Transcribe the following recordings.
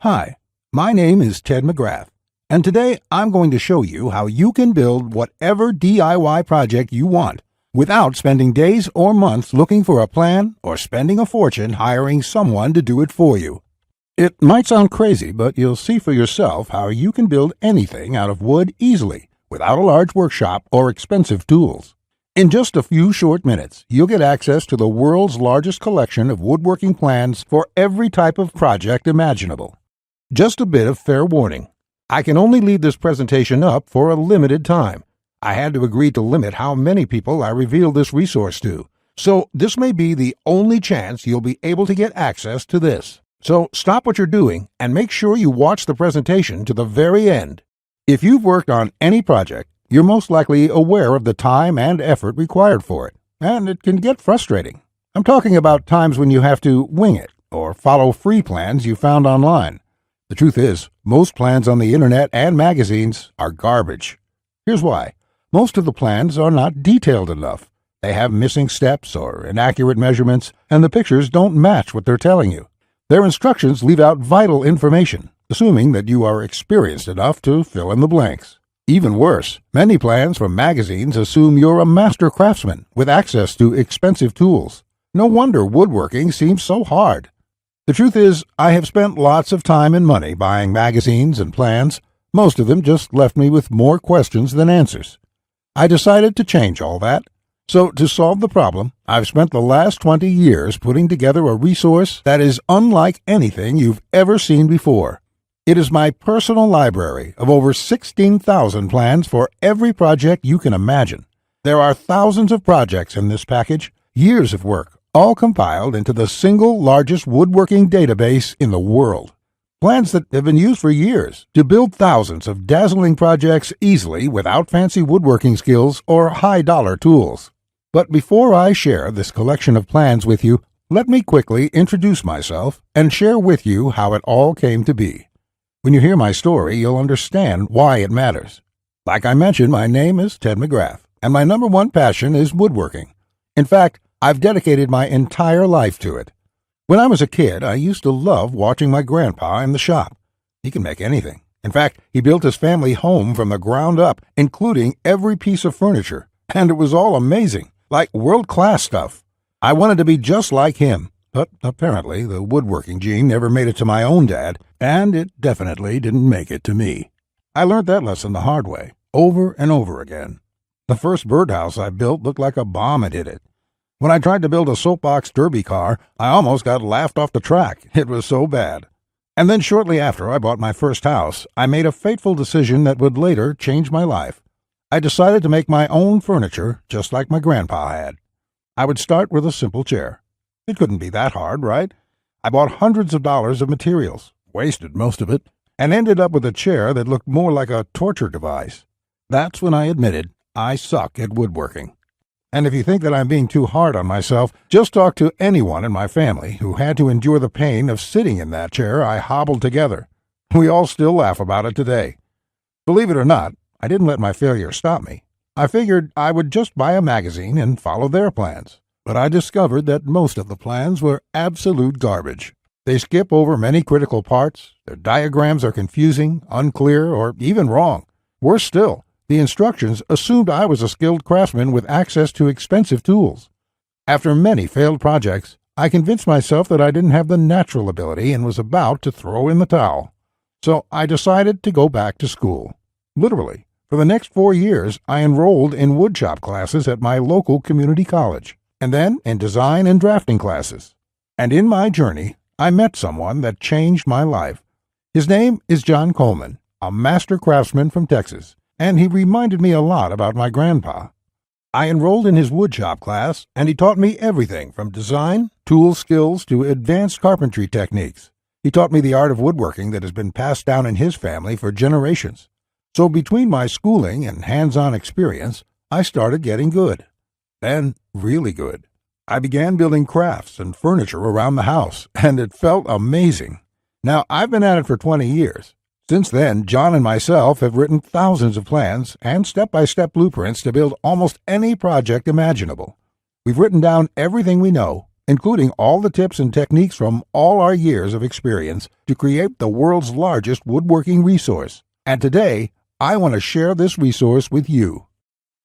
Hi, my name is Ted McGrath, and today I'm going to show you how you can build whatever DIY project you want without spending days or months looking for a plan or spending a fortune hiring someone to do it for you. It might sound crazy, but you'll see for yourself how you can build anything out of wood easily without a large workshop or expensive tools. In just a few short minutes, you'll get access to the world's largest collection of woodworking plans for every type of project imaginable. Just a bit of fair warning. I can only leave this presentation up for a limited time. I had to agree to limit how many people I reveal this resource to, so this may be the only chance you'll be able to get access to this. So stop what you're doing and make sure you watch the presentation to the very end. If you've worked on any project, you're most likely aware of the time and effort required for it, and it can get frustrating. I'm talking about times when you have to wing it or follow free plans you found online. The truth is, most plans on the internet and magazines are garbage. Here's why. Most of the plans are not detailed enough. They have missing steps or inaccurate measurements, and the pictures don't match what they're telling you. Their instructions leave out vital information, assuming that you are experienced enough to fill in the blanks. Even worse, many plans from magazines assume you're a master craftsman with access to expensive tools. No wonder woodworking seems so hard. The truth is, I have spent lots of time and money buying magazines and plans. Most of them just left me with more questions than answers. I decided to change all that. So to solve the problem, I've spent the last 20 years putting together a resource that is unlike anything you've ever seen before. It is my personal library of over 16,000 plans for every project you can imagine. There are thousands of projects in this package, years of work, all compiled into the single largest woodworking database in the world. Plans that have been used for years to build thousands of dazzling projects easily without fancy woodworking skills or high-dollar tools. But before I share this collection of plans with you, let me quickly introduce myself and share with you how it all came to be. When you hear my story, you'll understand why it matters. Like I mentioned, my name is Ted McGrath, and my number one passion is woodworking. In fact, I've dedicated my entire life to it. When I was a kid, I used to love watching my grandpa in the shop. He can make anything. In fact, he built his family home from the ground up, including every piece of furniture, and it was all amazing, like world-class stuff. I wanted to be just like him, but apparently the woodworking gene never made it to my own dad, and it definitely didn't make it to me. I learned that lesson the hard way, over and over again. The first birdhouse I built looked like a bomb had hit it. When I tried to build a soapbox derby car, I almost got laughed off the track. It was so bad. And then shortly after I bought my first house, I made a fateful decision that would later change my life. I decided to make my own furniture just like my grandpa had. I would start with a simple chair. It couldn't be that hard, right? I bought hundreds of dollars of materials, wasted most of it, and ended up with a chair that looked more like a torture device. That's when I admitted I suck at woodworking. And if you think that I'm being too hard on myself, just talk to anyone in my family who had to endure the pain of sitting in that chair I hobbled together. We all still laugh about it today. Believe it or not, I didn't let my failure stop me. I figured I would just buy a magazine and follow their plans. But I discovered that most of the plans were absolute garbage. They skip over many critical parts, their diagrams are confusing, unclear, or even wrong. Worse still, the instructions assumed I was a skilled craftsman with access to expensive tools. After many failed projects, I convinced myself that I didn't have the natural ability and was about to throw in the towel. So I decided to go back to school. Literally, for the next 4 years, I enrolled in woodshop classes at my local community college, and then in design and drafting classes. And in my journey, I met someone that changed my life. His name is John Coleman, a master craftsman from Texas, and he reminded me a lot about my grandpa. I enrolled in his woodshop class, and he taught me everything from design, tool skills, to advanced carpentry techniques. He taught me the art of woodworking that has been passed down in his family for generations. So between my schooling and hands-on experience, I started getting good. Then, really good. I began building crafts and furniture around the house, and it felt amazing. Now, I've been at it for 20 years. Since then, John and myself have written thousands of plans and step-by-step blueprints to build almost any project imaginable. We've written down everything we know, including all the tips and techniques from all our years of experience to create the world's largest woodworking resource. And today, I want to share this resource with you.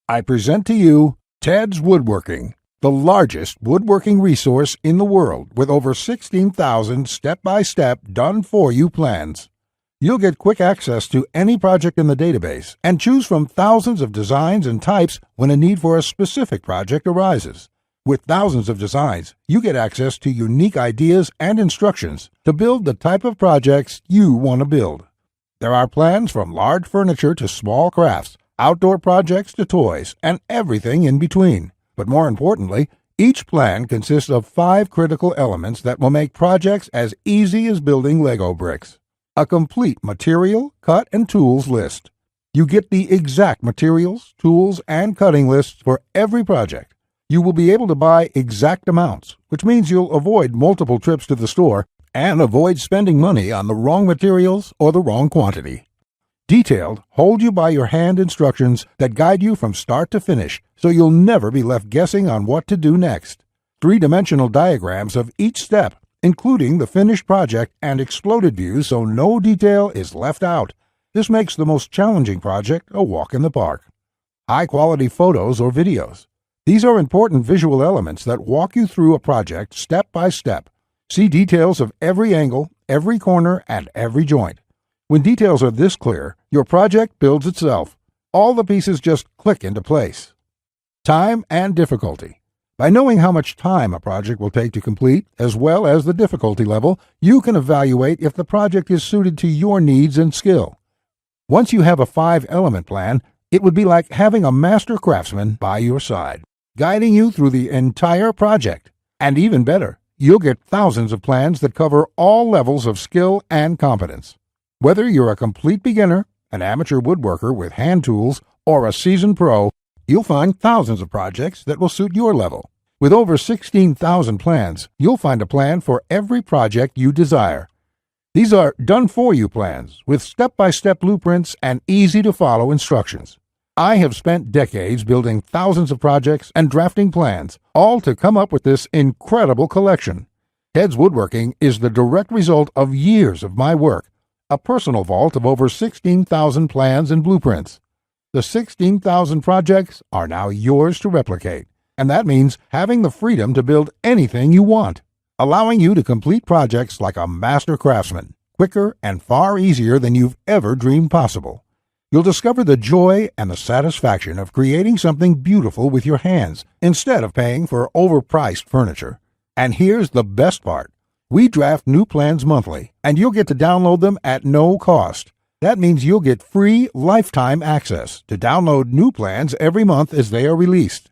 I present to you Teds Woodworking, the largest woodworking resource in the world with over 16,000 step-by-step done-for-you plans. You'll get quick access to any project in the database and choose from thousands of designs and types when a need for a specific project arises. With thousands of designs, you get access to unique ideas and instructions to build the type of projects you want to build. There are plans from large furniture to small crafts, outdoor projects to toys, and everything in between. But more importantly, each plan consists of 5 critical elements that will make projects as easy as building Lego bricks. A complete material, cut, and tools list. You get the exact materials, tools, and cutting lists for every project. You will be able to buy exact amounts, which means you'll avoid multiple trips to the store and avoid spending money on the wrong materials or the wrong quantity. Detailed, hold-you-by-your-hand instructions that guide you from start to finish, so you'll never be left guessing on what to do next. 3-dimensional diagrams of each step, including the finished project and exploded views so no detail is left out. This makes the most challenging project a walk in the park. High-quality photos or videos. These are important visual elements that walk you through a project step by step. See details of every angle, every corner, and every joint. When details are this clear, your project builds itself. All the pieces just click into place. Time and difficulty. By knowing how much time a project will take to complete, as well as the difficulty level, you can evaluate if the project is suited to your needs and skill. Once you have a 5-element plan, it would be like having a master craftsman by your side, guiding you through the entire project. And even better, you'll get thousands of plans that cover all levels of skill and competence. Whether you're a complete beginner, an amateur woodworker with hand tools, or a seasoned pro, you'll find thousands of projects that will suit your level. With over 16,000 plans, you'll find a plan for every project you desire. These are done-for-you plans with step-by-step blueprints and easy-to-follow instructions. I have spent decades building thousands of projects and drafting plans, all to come up with this incredible collection. Teds Woodworking is the direct result of years of my work, a personal vault of over 16,000 plans and blueprints. The 16,000 projects are now yours to replicate, and that means having the freedom to build anything you want, allowing you to complete projects like a master craftsman, quicker and far easier than you've ever dreamed possible. You'll discover the joy and the satisfaction of creating something beautiful with your hands instead of paying for overpriced furniture. And here's the best part. We draft new plans monthly, and you'll get to download them at no cost. That means you'll get free lifetime access to download new plans every month as they are released.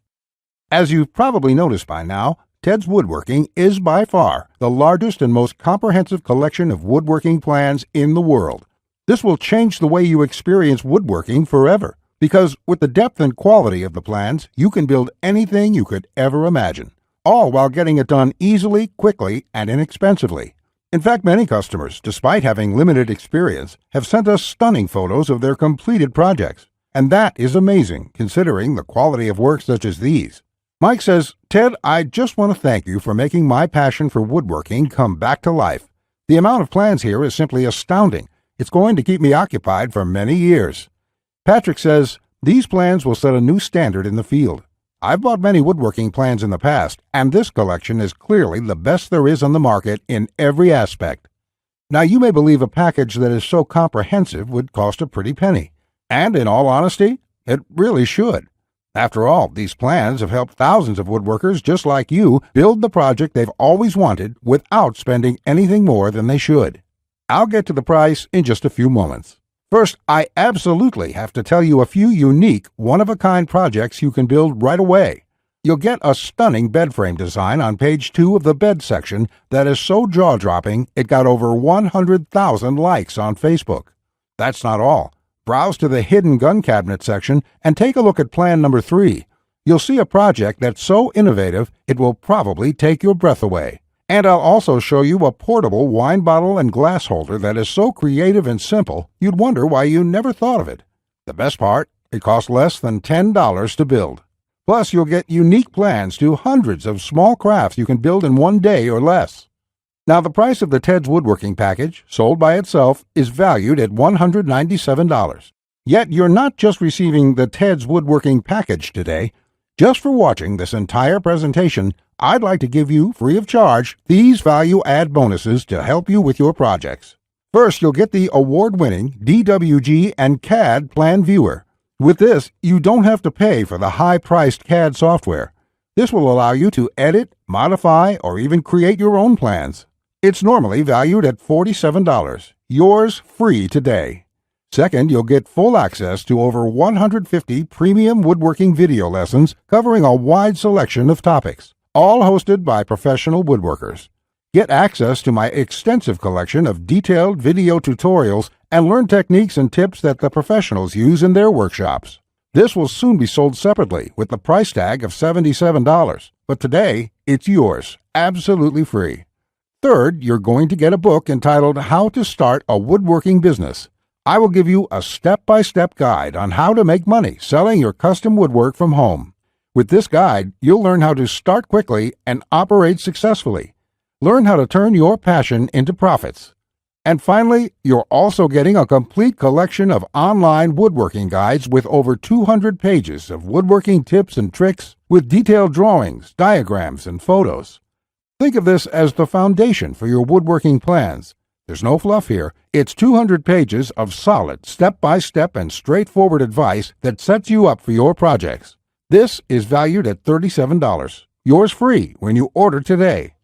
As you've probably noticed by now, Teds Woodworking is by far the largest and most comprehensive collection of woodworking plans in the world. This will change the way you experience woodworking forever, because with the depth and quality of the plans, you can build anything you could ever imagine, all while getting it done easily, quickly, and inexpensively. In fact, many customers, despite having limited experience, have sent us stunning photos of their completed projects, and that is amazing considering the quality of work such as these. Mike says, "Ted, I just want to thank you for making my passion for woodworking come back to life. The amount of plans here is simply astounding. It's going to keep me occupied for many years." Patrick says, "These plans will set a new standard in the field. I've bought many woodworking plans in the past, and this collection is clearly the best there is on the market in every aspect." Now, you may believe a package that is so comprehensive would cost a pretty penny. And in all honesty, it really should. After all, these plans have helped thousands of woodworkers just like you build the project they've always wanted without spending anything more than they should. I'll get to the price in just a few moments. First, I absolutely have to tell you a few unique, one-of-a-kind projects you can build right away. You'll get a stunning bed frame design on page 2 of the bed section that is so jaw-dropping it got over 100,000 likes on Facebook. That's not all. Browse to the hidden gun cabinet section and take a look at plan number 3. You'll see a project that's so innovative it will probably take your breath away. And I'll also show you a portable wine bottle and glass holder that is so creative and simple you'd wonder why you never thought of it. The best part, it costs less than $10 to build. Plus, you'll get unique plans to hundreds of small crafts you can build in one day or less. Now, the price of the Teds Woodworking package, sold by itself, is valued at $197. Yet, you're not just receiving the Teds Woodworking package today. Just for watching this entire presentation, I'd like to give you, free of charge, these value-add bonuses to help you with your projects. First, you'll get the award-winning DWG and CAD Plan Viewer. With this, you don't have to pay for the high-priced CAD software. This will allow you to edit, modify, or even create your own plans. It's normally valued at $47. Yours free today. Second, you'll get full access to over 150 premium woodworking video lessons covering a wide selection of topics, all hosted by professional woodworkers. Get access to my extensive collection of detailed video tutorials and learn techniques and tips that the professionals use in their workshops. This will soon be sold separately with the price tag of $77, but today it's yours, absolutely free. Third, you're going to get a book entitled How to Start a Woodworking Business. I will give you a step-by-step guide on how to make money selling your custom woodwork from home. With this guide, you'll learn how to start quickly and operate successfully. Learn how to turn your passion into profits. And finally, you're also getting a complete collection of online woodworking guides with over 200 pages of woodworking tips and tricks with detailed drawings, diagrams, and photos. Think of this as the foundation for your woodworking plans. There's no fluff here. It's 200 pages of solid, step-by-step and straightforward advice that sets you up for your projects. This is valued at $37. Yours free when you order today.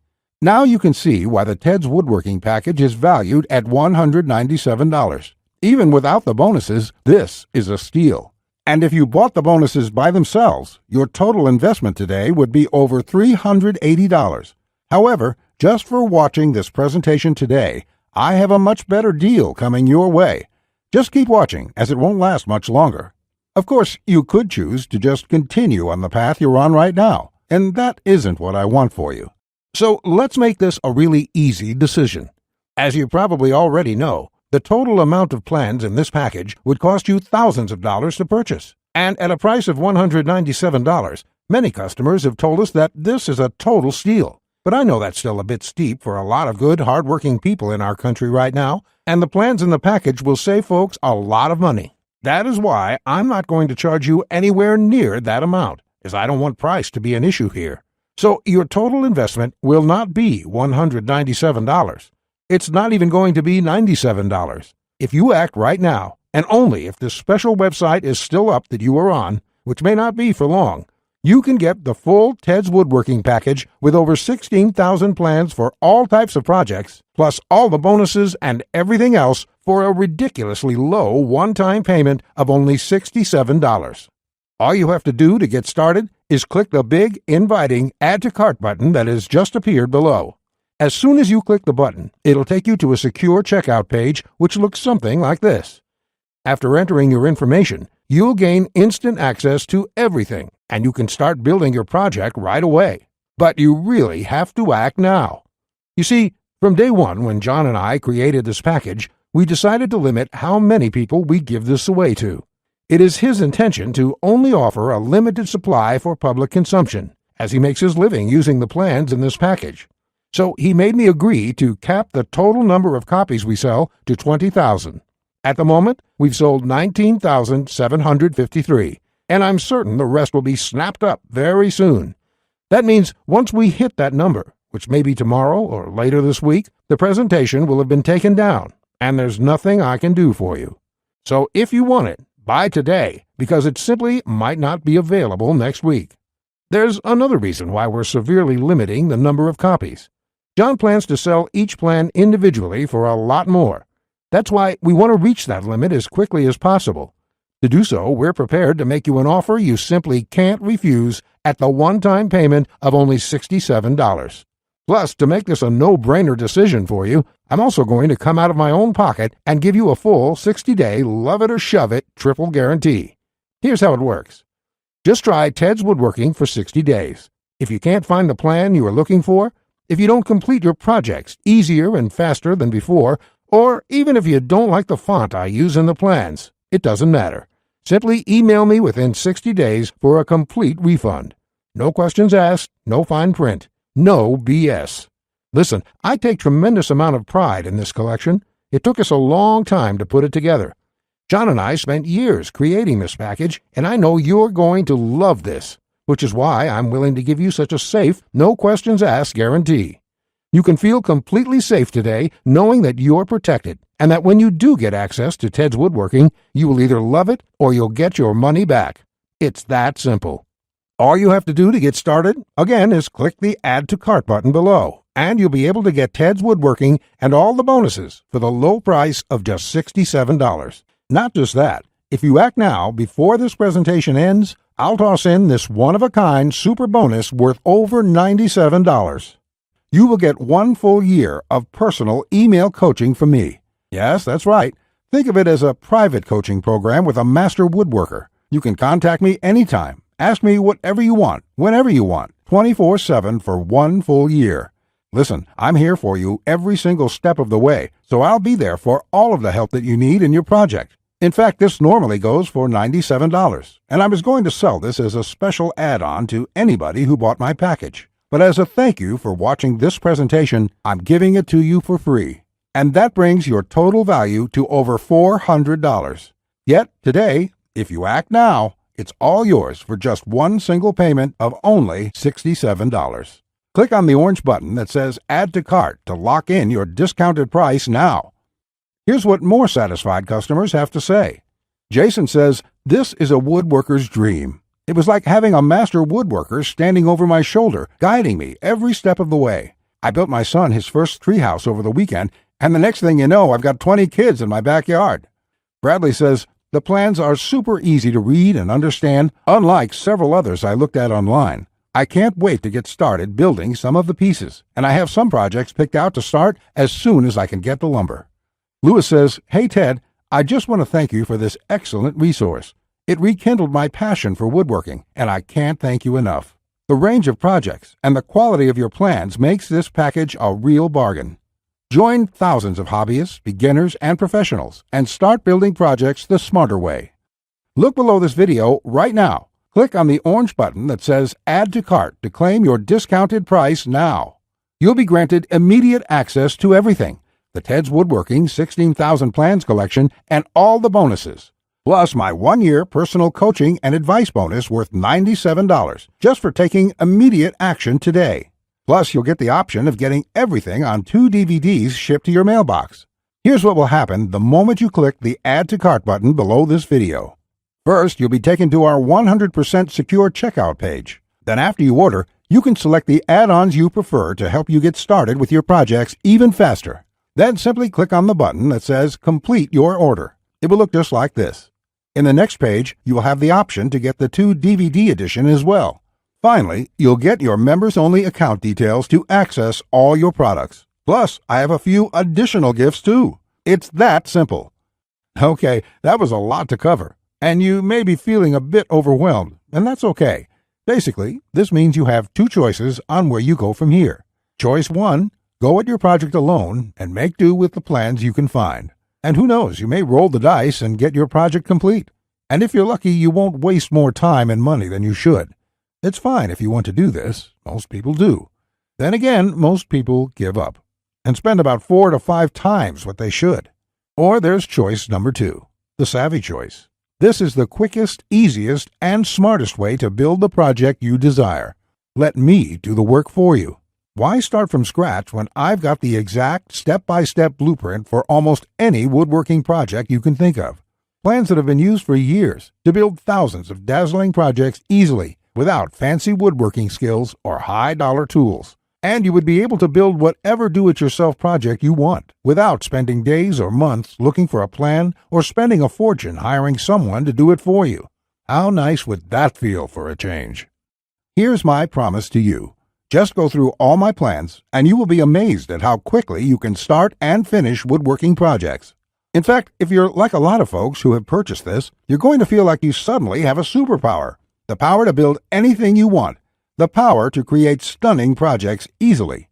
Now you can see why the Teds Woodworking package is valued at $197. Even without the bonuses, this is a steal. And if you bought the bonuses by themselves, your total investment today would be over $380. However, just for watching this presentation today, I have a much better deal coming your way. Just keep watching, as it won't last much longer. Of course, you could choose to just continue on the path you're on right now, and that isn't what I want for you. So let's make this a really easy decision. As you probably already know, the total amount of plans in this package would cost you thousands of dollars to purchase. And at a price of $197, many customers have told us that this is a total steal. But I know that's still a bit steep for a lot of good, hard-working people in our country right now, and the plans in the package will save folks a lot of money. That is why I'm not going to charge you anywhere near that amount, as I don't want price to be an issue here. So your total investment will not be $197. It's not even going to be $97. If you act right now, and only if this special website is still up that you are on, which may not be for long, you can get the full Teds Woodworking package with over 16,000 plans for all types of projects, plus all the bonuses and everything else for a ridiculously low one-time payment of only $67. All you have to do to get started is click the big, inviting Add to Cart button that has just appeared below. As soon as you click the button, it'll take you to a secure checkout page which looks something like this. After entering your information, you'll gain instant access to everything, and you can start building your project right away. But you really have to act now. You see, from day one when John and I created this package, we decided to limit how many people we give this away to. It is his intention to only offer a limited supply for public consumption, as he makes his living using the plans in this package. So he made me agree to cap the total number of copies we sell to 20,000. At the moment, we've sold 19,753, and I'm certain the rest will be snapped up very soon. That means once we hit that number, which may be tomorrow or later this week, the presentation will have been taken down, and there's nothing I can do for you. So if you want it, buy today, because it simply might not be available next week. There's another reason why we're severely limiting the number of copies. John plans to sell each plan individually for a lot more. That's why we want to reach that limit as quickly as possible. To do so, we're prepared to make you an offer you simply can't refuse at the one-time payment of only $67. Plus, to make this a no-brainer decision for you, I'm also going to come out of my own pocket and give you a full 60-day love-it-or-shove-it triple guarantee. Here's how it works. Just try Teds Woodworking for 60 days. If you can't find the plan you are looking for, if you don't complete your projects easier and faster than before, or even if you don't like the font I use in the plans, it doesn't matter. Simply email me within 60 days for a complete refund. No questions asked, no fine print, no BS. Listen, I take tremendous amount of pride in this collection. It took us a long time to put it together. John and I spent years creating this package, and I know you're going to love this, which is why I'm willing to give you such a safe, no questions asked guarantee. You can feel completely safe today knowing that you're protected, and that when you do get access to Ted's Woodworking, you will either love it or you'll get your money back. It's that simple. All you have to do to get started, again, is click the Add to Cart button below, and you'll be able to get Ted's Woodworking and all the bonuses for the low price of just $67. Not just that, if you act now before this presentation ends, I'll toss in this one-of-a-kind super bonus worth over $97. You will get 1 full year of personal email coaching from me. Yes, that's right. Think of it as a private coaching program with a master woodworker. You can contact me anytime. Ask me whatever you want, whenever you want, 24/7 for 1 full year. Listen, I'm here for you every single step of the way, so I'll be there for all of the help that you need in your project. In fact, this normally goes for $97, and I was going to sell this as a special add-on to anybody who bought my package. But as a thank you for watching this presentation, I'm giving it to you for free. And that brings your total value to over $400. Yet, today, if you act now, it's all yours for just 1 single payment of only $67. Click on the orange button that says Add to Cart to lock in your discounted price now. Here's what more satisfied customers have to say. Jason says, "This is a woodworker's dream. It was like having a master woodworker standing over my shoulder, guiding me every step of the way. I built my son his first treehouse over the weekend, and the next thing you know, I've got 20 kids in my backyard." Bradley says, "The plans are super easy to read and understand, unlike several others I looked at online. I can't wait to get started building some of the pieces, and I have some projects picked out to start as soon as I can get the lumber." Lewis says, "Hey Ted, I just want to thank you for this excellent resource. It rekindled my passion for woodworking, and I can't thank you enough. The range of projects and the quality of your plans makes this package a real bargain. Join thousands of hobbyists, beginners, and professionals, and start building projects the smarter way." Look below this video right now. Click on the orange button that says Add to Cart to claim your discounted price now. You'll be granted immediate access to everything: the Ted's Woodworking 16,000 Plans collection and all the bonuses, plus my 1-year personal coaching and advice bonus worth $97 just for taking immediate action today. Plus, you'll get the option of getting everything on 2 DVDs shipped to your mailbox. Here's what will happen the moment you click the Add to Cart button below this video. First, you'll be taken to our 100% secure checkout page. Then after you order, you can select the add-ons you prefer to help you get started with your projects even faster. Then simply click on the button that says Complete Your Order. It will look just like this. In the next page, you will have the option to get the 2 DVD edition as well. Finally, you'll get your members-only account details to access all your products. Plus, I have a few additional gifts too. It's that simple. Okay, that was a lot to cover, and you may be feeling a bit overwhelmed, and that's okay. Basically, this means you have 2 choices on where you go from here. Choice 1, go at your project alone and make do with the plans you can find. And who knows, you may roll the dice and get your project complete. And if you're lucky, you won't waste more time and money than you should. It's fine if you want to do this. Most people do. Then again, most people give up and spend about 4 to 5 times what they should. Or there's choice number 2, the savvy choice. This is the quickest, easiest, and smartest way to build the project you desire. Let me do the work for you. Why start from scratch when I've got the exact step-by-step blueprint for almost any woodworking project you can think of? Plans that have been used for years to build thousands of dazzling projects easily without fancy woodworking skills or high-dollar tools. And you would be able to build whatever do-it-yourself project you want without spending days or months looking for a plan or spending a fortune hiring someone to do it for you. How nice would that feel for a change? Here's my promise to you. Just go through all my plans, and you will be amazed at how quickly you can start and finish woodworking projects. In fact, if you're like a lot of folks who have purchased this, you're going to feel like you suddenly have a superpower. The power to build anything you want. The power to create stunning projects easily.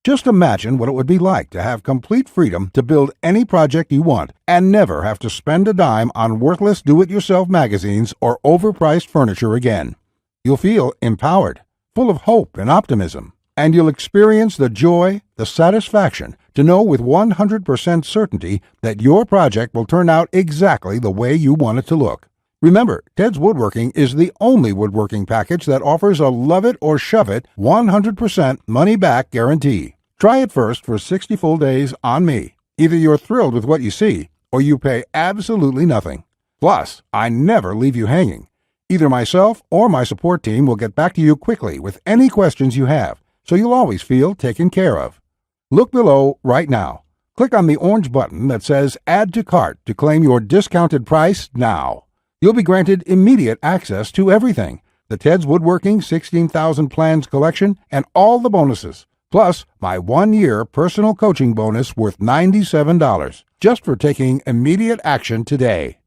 Just imagine what it would be like to have complete freedom to build any project you want and never have to spend a dime on worthless do-it-yourself magazines or overpriced furniture again. You'll feel empowered, full of hope and optimism, and you'll experience the joy, the satisfaction to know with 100% certainty that your project will turn out exactly the way you want it to look. Remember, Teds Woodworking is the only woodworking package that offers a love it or shove it 100% money-back guarantee. Try it first for 60 full days on me. Either you're thrilled with what you see, or you pay absolutely nothing. Plus, I never leave you hanging. Either myself or my support team will get back to you quickly with any questions you have, so you'll always feel taken care of. Look below right now. Click on the orange button that says Add to Cart to claim your discounted price now. You'll be granted immediate access to everything, the Teds Woodworking 16,000 Plans collection and all the bonuses, plus my 1-year personal coaching bonus worth $97, just for taking immediate action today.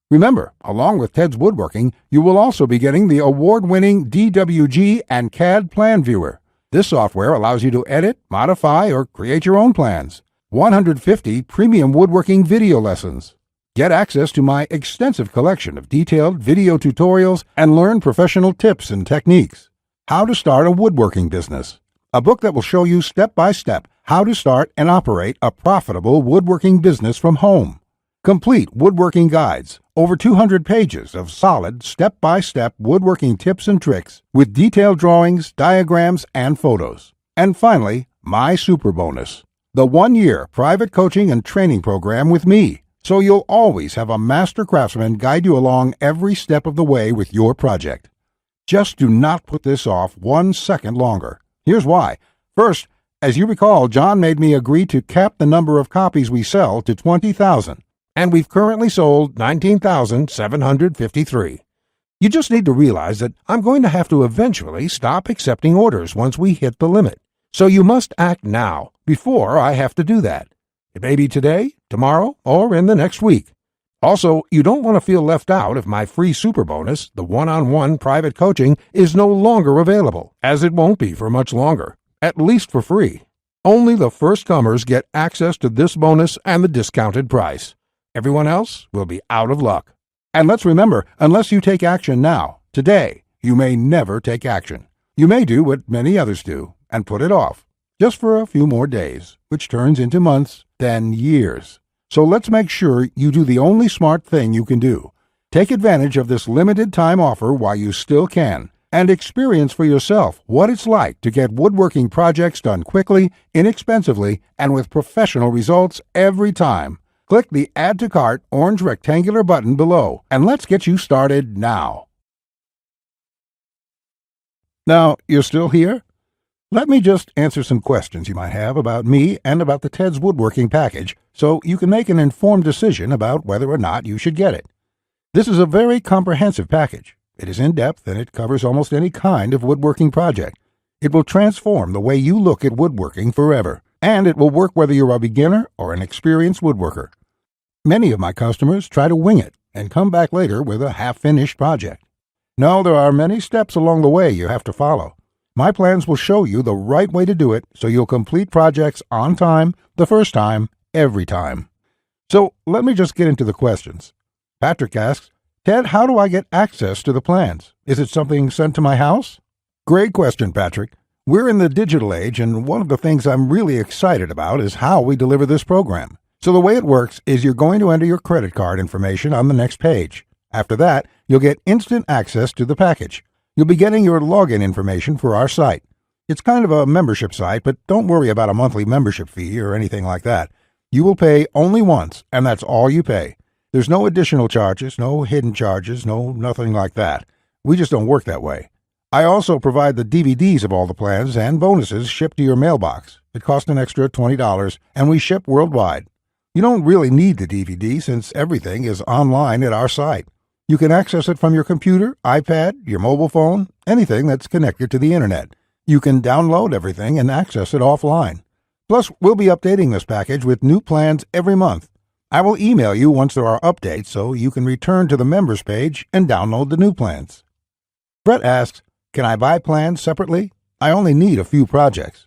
Remember, along with Teds Woodworking, you will also be getting the award-winning DWG and CAD Plan Viewer. This software allows you to edit, modify, or create your own plans. 150 premium woodworking video lessons. Get access to my extensive collection of detailed video tutorials and learn professional tips and techniques. How to Start a Woodworking Business. A book that will show you step-by-step how to start and operate a profitable woodworking business from home. Complete woodworking guides, over 200 pages of solid step-by-step woodworking tips and tricks with detailed drawings, diagrams, and photos. And finally, my super bonus, the 1-year private coaching and training program with me, so you'll always have a master craftsman guide you along every step of the way with your project. Just do not put this off 1 second longer. Here's why. First, as you recall, John made me agree to cap the number of copies we sell to 20,000. And we've currently sold 19,753. You just need to realize that I'm going to have to eventually stop accepting orders once we hit the limit. So you must act now, before I have to do that. It may be today, tomorrow, or in the next week. Also, you don't want to feel left out if my free super bonus, the one-on-one private coaching, is no longer available, as it won't be for much longer, at least for free. Only the first comers get access to this bonus and the discounted price. Everyone else will be out of luck. And let's remember, unless you take action now, today, you may never take action. You may do what many others do and put it off, just for a few more days, which turns into months, then years. So let's make sure you do the only smart thing you can do. Take advantage of this limited time offer while you still can, and experience for yourself what it's like to get woodworking projects done quickly, inexpensively, and with professional results every time. Click the Add to Cart orange rectangular button below, and let's get you started now. Now, you're still here? Let me just answer some questions you might have about me and about the Teds Woodworking package, so you can make an informed decision about whether or not you should get it. This is a very comprehensive package. It is in-depth and it covers almost any kind of woodworking project. It will transform the way you look at woodworking forever, and it will work whether you're a beginner or an experienced woodworker. Many of my customers try to wing it and come back later with a half-finished project. No, there are many steps along the way you have to follow. My plans will show you the right way to do it so you'll complete projects on time, the first time, every time. So let me just get into the questions. Patrick asks, Ted, how do I get access to the plans? Is it something sent to my house? Great question, Patrick. We're in the digital age, and one of the things I'm really excited about is how we deliver this program. So the way it works is you're going to enter your credit card information on the next page. After that, you'll get instant access to the package. You'll be getting your login information for our site. It's kind of a membership site, but don't worry about a monthly membership fee or anything like that. You will pay only once, and that's all you pay. There's no additional charges, no hidden charges, nothing like that. We just don't work that way. I also provide the DVDs of all the plans and bonuses shipped to your mailbox. It costs an extra $20, and we ship worldwide. You don't really need the DVD since everything is online at our site. You can access it from your computer, iPad, your mobile phone, anything that's connected to the internet. You can download everything and access it offline. Plus, we'll be updating this package with new plans every month. I will email you once there are updates so you can return to the members page and download the new plans. Brett asks, can I buy plans separately? I only need a few projects.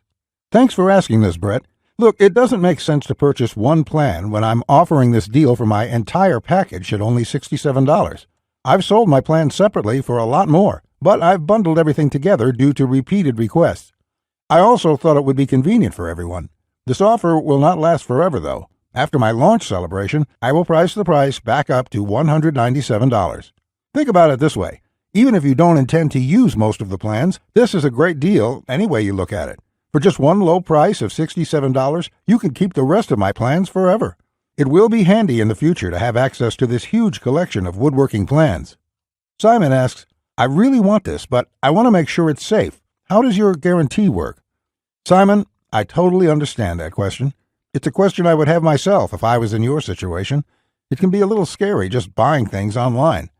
Thanks for asking this, Brett. Look, it doesn't make sense to purchase one plan when I'm offering this deal for my entire package at only $67. I've sold my plans separately for a lot more, but I've bundled everything together due to repeated requests. I also thought it would be convenient for everyone. This offer will not last forever, though. After my launch celebration, I will price the price back up to $197. Think about it this way. Even if you don't intend to use most of the plans, this is a great deal any way you look at it. For just one low price of $67, you can keep the rest of my plans forever. It will be handy in the future to have access to this huge collection of woodworking plans. Simon asks, I really want this, but I want to make sure it's safe. How does your guarantee work? Simon, I totally understand that question. It's a question I would have myself if I was in your situation. It can be a little scary just buying things online.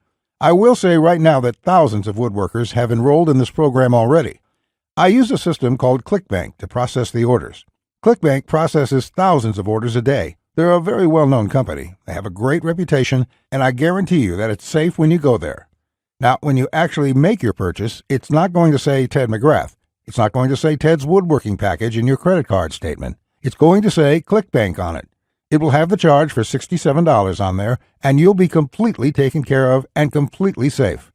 I will say right now that thousands of woodworkers have enrolled in this program already. I use a system called ClickBank to process the orders. ClickBank processes thousands of orders a day. They're a very well-known company. They have a great reputation, and I guarantee you that it's safe when you go there. Now, when you actually make your purchase, it's not going to say Ted McGrath. It's not going to say Ted's Woodworking Package in your credit card statement. It's going to say ClickBank on it. It will have the charge for $67 on there, and you'll be completely taken care of and completely safe.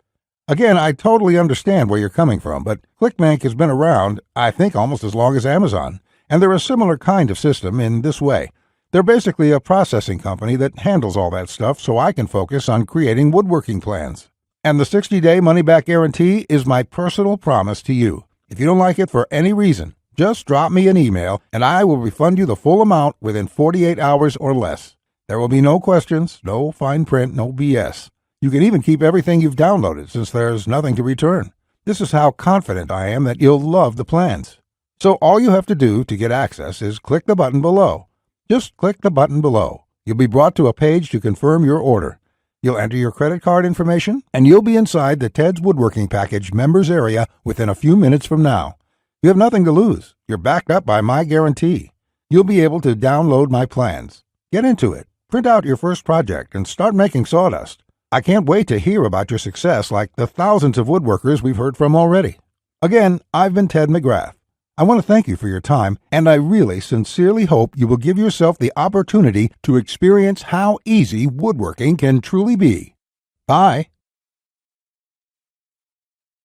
Again, I totally understand where you're coming from, but ClickBank has been around, I think, almost as long as Amazon, and they're a similar kind of system in this way. They're basically a processing company that handles all that stuff so I can focus on creating woodworking plans. And the 60-day money-back guarantee is my personal promise to you. If you don't like it for any reason, just drop me an email and I will refund you the full amount within 48 hours or less. There will be no questions, no fine print, no BS. You can even keep everything you've downloaded since there's nothing to return. This is how confident I am that you'll love the plans. So all you have to do to get access is click the button below. Just click the button below. You'll be brought to a page to confirm your order. You'll enter your credit card information, and you'll be inside the Ted's Woodworking Package members area within a few minutes from now. You have nothing to lose. You're backed up by my guarantee. You'll be able to download my plans. Get into it. Print out your first project and start making sawdust. I can't wait to hear about your success like the thousands of woodworkers we've heard from already. Again, I've been Ted McGrath. I want to thank you for your time, and I really sincerely hope you will give yourself the opportunity to experience how easy woodworking can truly be. Bye.